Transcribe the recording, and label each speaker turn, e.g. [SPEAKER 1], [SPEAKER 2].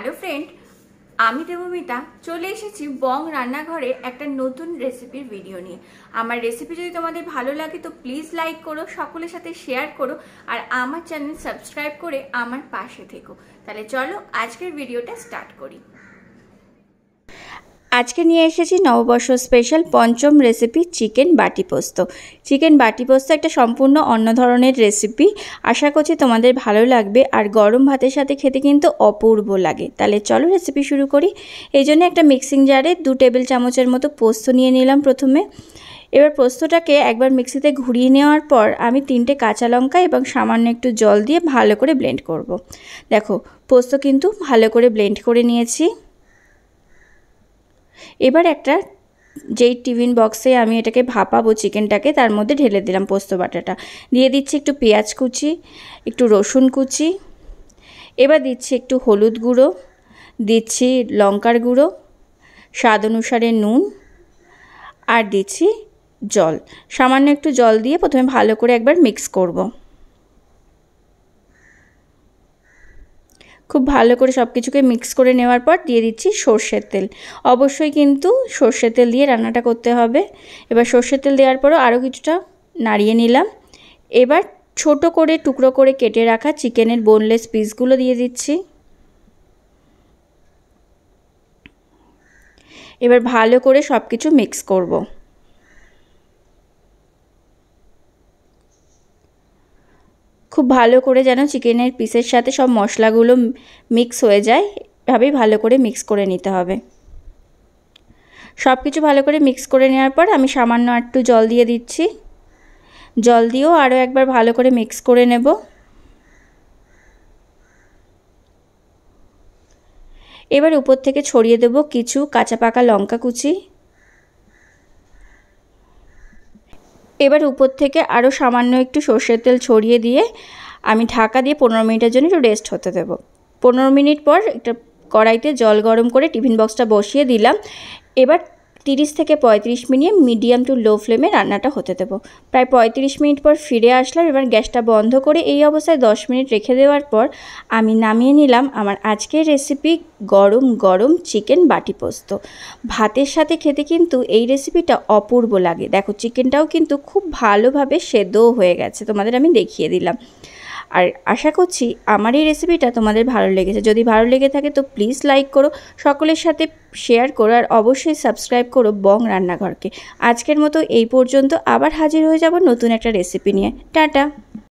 [SPEAKER 1] Hello friend, আমি দেবমিতা চলে এসেছি বং রান্নাঘরে একটা নতুন রেসিপির ভিডিও নিয়ে। আমার রেসিপি যদি তোমাদের ভালো লাগে তো প্লিজ লাইক করো, সকলের সাথে শেয়ার করো, আর আমার চ্যানেল সাবস্ক্রাইব করে আমার পাশে থেকো। তাহলে চলো আজকের ভিডিওটা স্টার্ট করি। আজকে নিয়ে এসেছি নববর্ষ স্পেশাল পঞ্চম রেসিপি চিকেন বাটি পোস্ত। চিকেন বাটি পোস্ত একটা সম্পূর্ণ অন্য ধরনের রেসিপি। আশা করছি তোমাদের ভালো লাগবে, আর গরম ভাতের সাথে খেতে কিন্তু অপূর্ব লাগে। তাহলে চলো রেসিপি শুরু করি। এই জন্য একটা মিক্সিং জারে 2 টেবিল চামচের মতো পোস্ত নিয়ে নিলাম প্রথমে। এবার পোস্তটাকে একবার মিক্সিতে ঘুরিয়ে নেওয়ার পর আমি 3টে কাঁচা লঙ্কা এবং সামান্য একটু জল দিয়ে ভালো করে ব্লেন্ড করব। দেখো পোস্ত কিন্তু ভালো করে ব্লেন্ড করে নিয়েছি। এবার একটা যেই টিফিন বক্সে আমি এটাকে ভাপাবো চিকেনটাকে, তার মধ্যে ঢেলে দিলাম পোস্ত বাটাটা। দিয়ে দিচ্ছি একটু পেঁয়াজ কুচি, একটু রসুন কুচি, এবার দিচ্ছি একটু হলুদ গুঁড়ো, দিচ্ছি লঙ্কার গুঁড়ো, স্বাদ অনুসারে নুন, আর দিচ্ছি জল। সামান্য একটু জল দিয়ে প্রথমে ভালো করে একবার মিক্স করব। খুব ভালো করে সব কিছুকে মিক্স করে নেওয়ার পর দিয়ে দিচ্ছি সর্ষের তেল। অবশ্যই কিন্তু সর্ষের তেল দিয়ে রান্নাটা করতে হবে। এবার সর্ষের তেল দেওয়ার পরও আরও কিছুটা নাড়িয়ে নিলাম। এবার ছোট করে টুকরো করে কেটে রাখা চিকেনের বোনলেস পিসগুলো দিয়ে দিচ্ছি। এবার ভালো করে সব কিছু মিক্স করব। খুব ভালো করে যেন চিকেনের পিসের সাথে সব মশলাগুলো মিক্স হয়ে যায়, এভাবেই ভালো করে মিক্স করে নিতে হবে। সব কিছু ভালো করে মিক্স করে নেওয়ার পর আমি সামান্য একটু জল দিয়ে দিচ্ছি। জল দিয়েও আরও একবার ভালো করে মিক্স করে নেব। এবার উপর থেকে ছড়িয়ে দেব কিছু কাঁচা পাকা লঙ্কা কুচি। এবার উপর থেকে আরও সামান্য একটু সর্ষের তেল ছড়িয়ে দিয়ে আমি ঢাকা দিয়ে 15 মিনিটের জন্য একটু রেস্ট হতে দেব। 15 মিনিট পর একটা কড়াইতে জল গরম করে টিফিন বক্সটা বসিয়ে দিলাম। এবার 30 থেকে 35 মিনিট মিডিয়াম টু লো ফ্লেমে রান্নাটা হতে দেবো। প্রায় 35 মিনিট পর ফিরে আসলাম। এবার গ্যাসটা বন্ধ করে এই অবস্থায় 10 মিনিট রেখে দেওয়ার পর আমি নামিয়ে নিলাম আমার আজকের রেসিপি গরম গরম চিকেন বাটি পোস্ত। ভাতের সাথে খেতে কিন্তু এই রেসিপিটা অপূর্ব লাগে। দেখো চিকেনটাও কিন্তু খুব ভালোভাবে সেদ্ধও হয়ে গেছে, তোমাদের আমি দেখিয়ে দিলাম। আর আশা করছি আমার এই রেসিপিটা তোমাদের ভালো লেগেছে। যদি ভালো লেগে থাকে তো প্লিজ লাইক করো, সকলের সাথে শেয়ার করো, আর অবশ্যই সাবস্ক্রাইব করো বং রান্নাঘরকে। আজকের মতো এই পর্যন্ত, আবার হাজির হয়ে যাব নতুন একটা রেসিপি নিয়ে। টাটা।